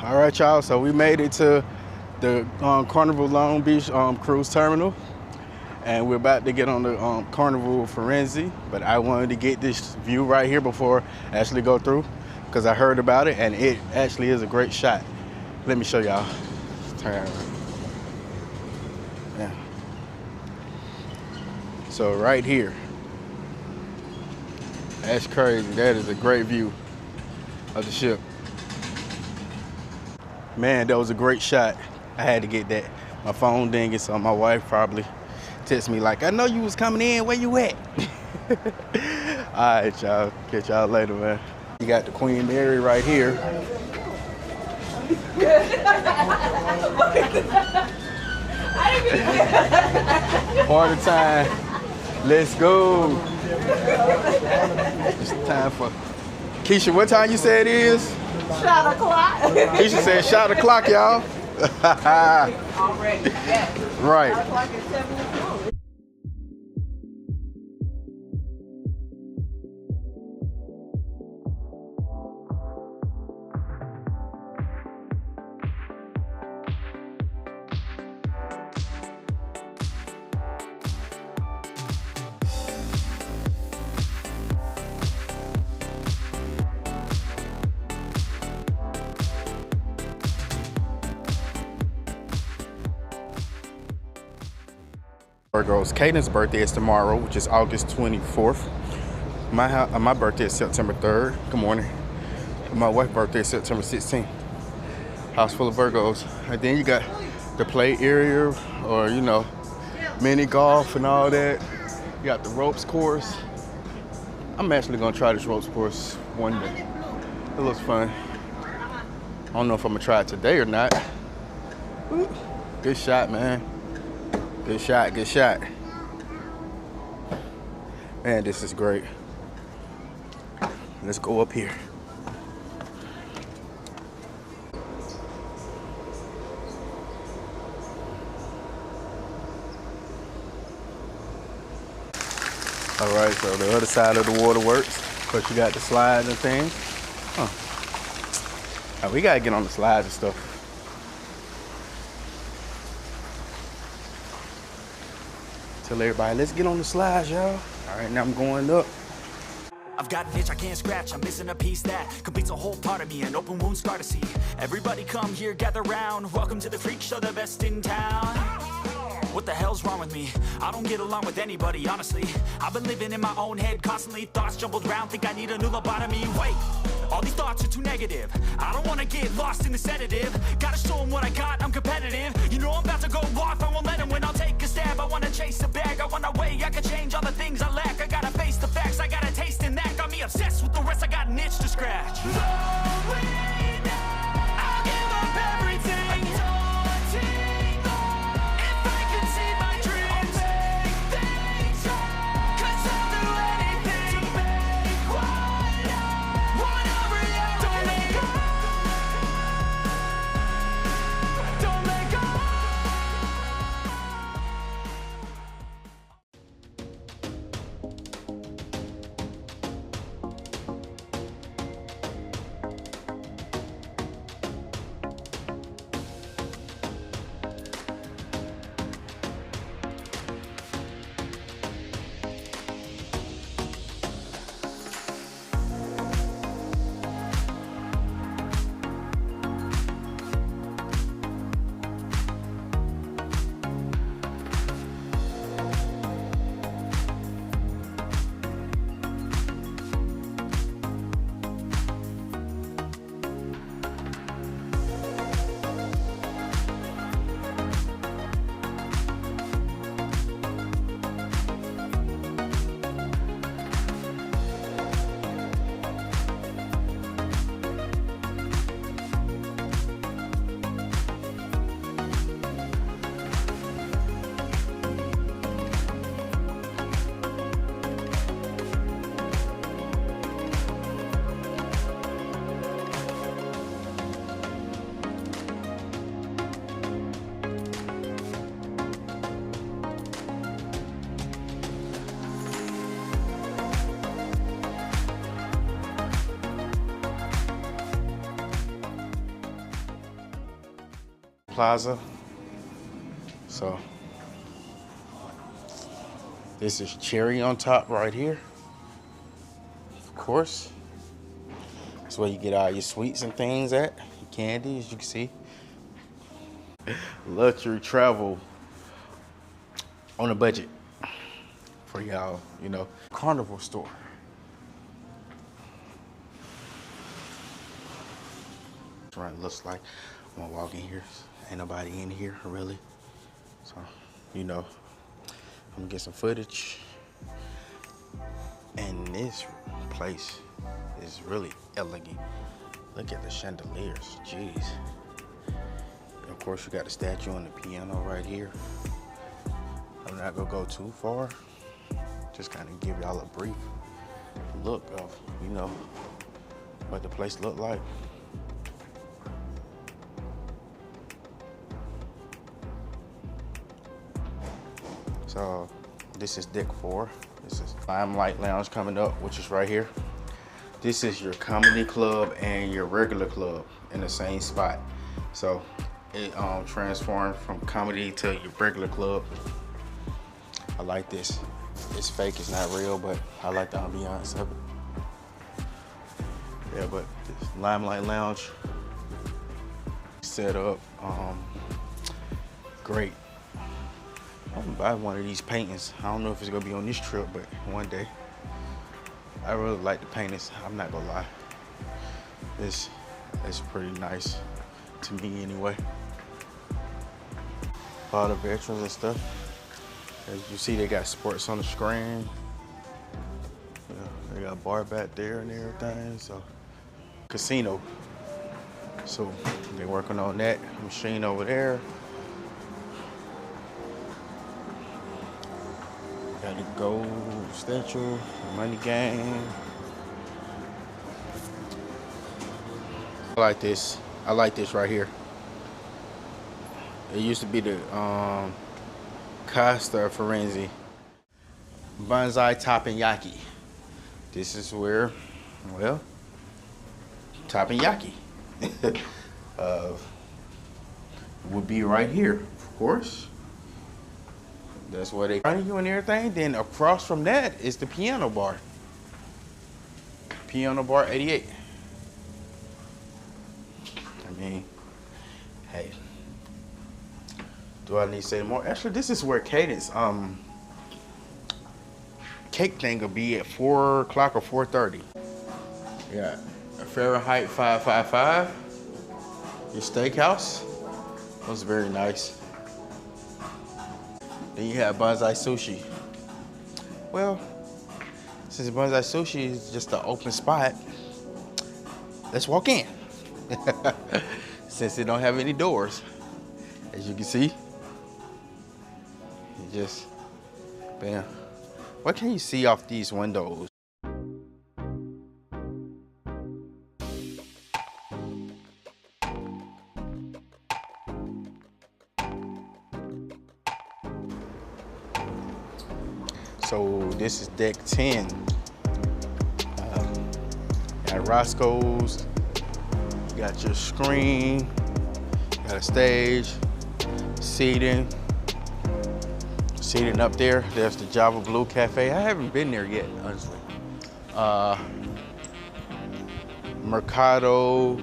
All right, y'all. So we made it to the Carnival Long Beach cruise terminal, and we're about to get on the Carnival Firenze. But I wanted to get this view right here before I actually go through, because I heard about it, and it actually is a great shot. Let me show y'all. Turn around. Yeah. So right here. That's crazy. That is a great view of the ship. Man, that was a great shot. I had to get that. My phone dinging, so my wife probably texted me like, I know you was coming in, where you at? All right, y'all. Catch y'all later, man. You got the Queen Mary right here. Party time. Let's go. It's time for Keisha. What time you say it is? Shot o'clock. Keisha said shot o'clock, y'all. Already, yes. Right. Shot o'clock at 7 o'clock. Virgos. Caden's birthday is tomorrow, which is August 24th. My birthday is September 3rd. Good morning. My wife's birthday is September 16th. House full of Virgos. And then you got the play area, or you know, mini golf and all that. You got the ropes course. I'm actually gonna try this ropes course one day. It looks fun. I don't know if I'm gonna try it today or not. Ooh, good shot, man. Good shot, good shot. Man, this is great. Let's go up here. All right, so the other side of the waterworks. Of course, you got the slides and things. Oh, we gotta get on the slides and stuff. Tell everybody, let's get on the slides, y'all. All right, now I'm going up. I've got an itch I can't scratch, I'm missing a piece that completes a whole part of me, an open wound scar to see. Everybody come here, gather round, welcome to the freak show, the best in town. What the hell's wrong with me? I don't get along with anybody, honestly. I've been living in my own head constantly, thoughts jumbled around, think I need a new lobotomy. Wait, all these thoughts are too negative. I don't wanna get lost in the sedative. Gotta show them what I got, I'm competitive. You know I'm about to go off, I won't let them win, I'll take a stab. I wanna chase a bag, I wanna weigh, I can change all the things I lack. I gotta face the facts, I got a taste in that. Got me obsessed with the rest, I got an itch to scratch. I'll give up everything. Plaza. So this is cherry on top right here. Of course. That's where you get all your sweets and things at. Your candy, as you can see. Luxury travel on a budget for y'all, you know. Carnival store. That's what it looks like. I'm gonna walk in here. Ain't nobody in here, really. So, you know, I'm gonna get some footage. And this place is really elegant. Look at the chandeliers, jeez. Of course, you got the statue and the piano right here. I'm not gonna go too far. Just kind of give y'all a brief look of, you know, what the place looked like. So this is deck 4. This is Limelight Lounge coming up, which is right here. This is your comedy club and your regular club in the same spot. So it transformed from comedy to your regular club. I like this. It's fake, it's not real, but I like the ambiance of it. Yeah, but this Limelight Lounge set up, great. I'm gonna buy one of these paintings. I don't know if it's gonna be on this trip, but one day. I really like the paintings, I'm not gonna lie. It's pretty nice to me anyway. All the veterans and stuff. As you see, they got sports on the screen. Yeah, they got a bar back there and everything, so. Casino. So they're working on that machine over there. Got the gold statue, money game. I like this. I like this right here. It used to be the Carnival Firenze Banzai Teppanyaki. This is where, well, teppanyaki would be right here, of course. That's where they run you and everything. Then across from that is the piano bar. Piano bar 88. I mean, hey. Do I need to say more? Actually, this is where Cadence cake thing will be at 4 o'clock or 4:30. Yeah, Fahrenheit 555. Your steakhouse. Was very nice. Then you have Banzai Sushi. Well, since Banzai Sushi is just an open spot, let's walk in. Since they don't have any doors, as you can see. It just, bam. What can you see off these windows? So this is deck 10. Got Roscoe's, you got your screen, got a stage, seating up there. There's the Java Blue Cafe. I haven't been there yet, honestly. Mercado,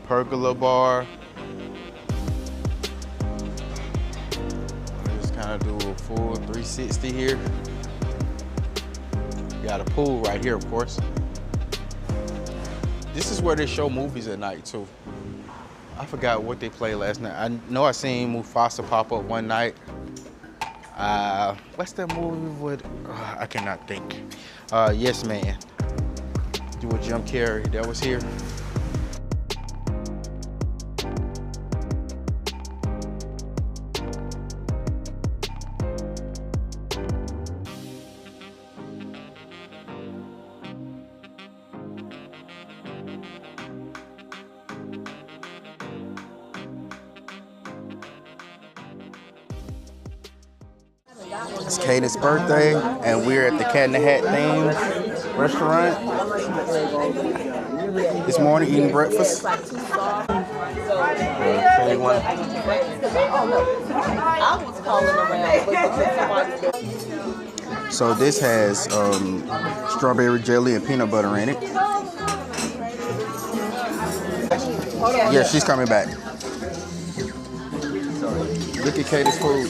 Pergola Bar. Kind of do a full 360 here. Got a pool right here, of course. This is where they show movies at night too. I forgot what they played last night. I know I seen Mufasa pop up one night. What's that movie with? I cannot think. Yes Man. Do a Jim Carrey. That was here. It's Cadence's birthday, and we're at the Cat in the Hat themed restaurant this morning eating breakfast. Okay, one. I was calling around, but somebody. So this has strawberry jelly and peanut butter in it. Yeah, she's coming back. Look at Katie's food.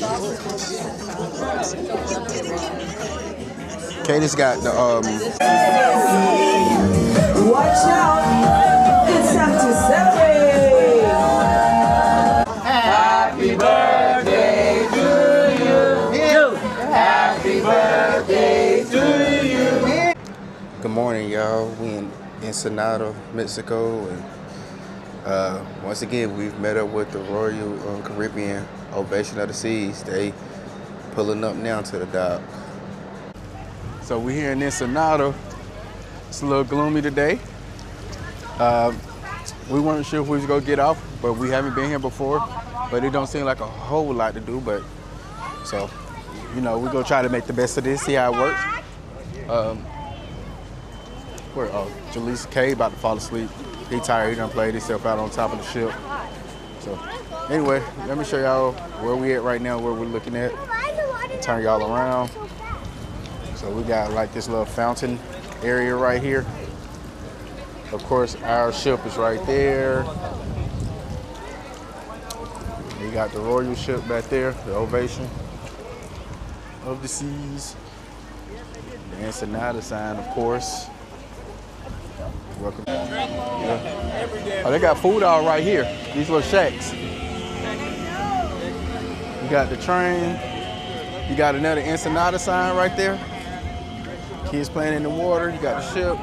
Katie's got the Watch out, it's time to celebrate. Happy birthday to you. Happy birthday to you. Good morning, y'all. We in Ensenada, Mexico, and once again we've met up with the Royal Caribbean Ovation of the Seas. They pulling up now to the dock. So we're here in Ensenada. It's a little gloomy today. We weren't sure if we was gonna get off, but we haven't been here before. But it don't seem like a whole lot to do. But so, you know, we're gonna try to make the best of this, see how it works. Jalisa K about to fall asleep. He tired. He done played himself out on top of the ship. So anyway, let me show y'all where we at right now, where we're looking at. Turn y'all around. So we got like this little fountain area right here. Of course, our ship is right there. You got the Royal ship back there, the Ovation of the Seas. The Ensenada sign, of course. Welcome. Yeah. Oh, they got food all right here. These little shacks. You got the train. You got another Ensenada sign right there. Kids playing in the water. You got the ship.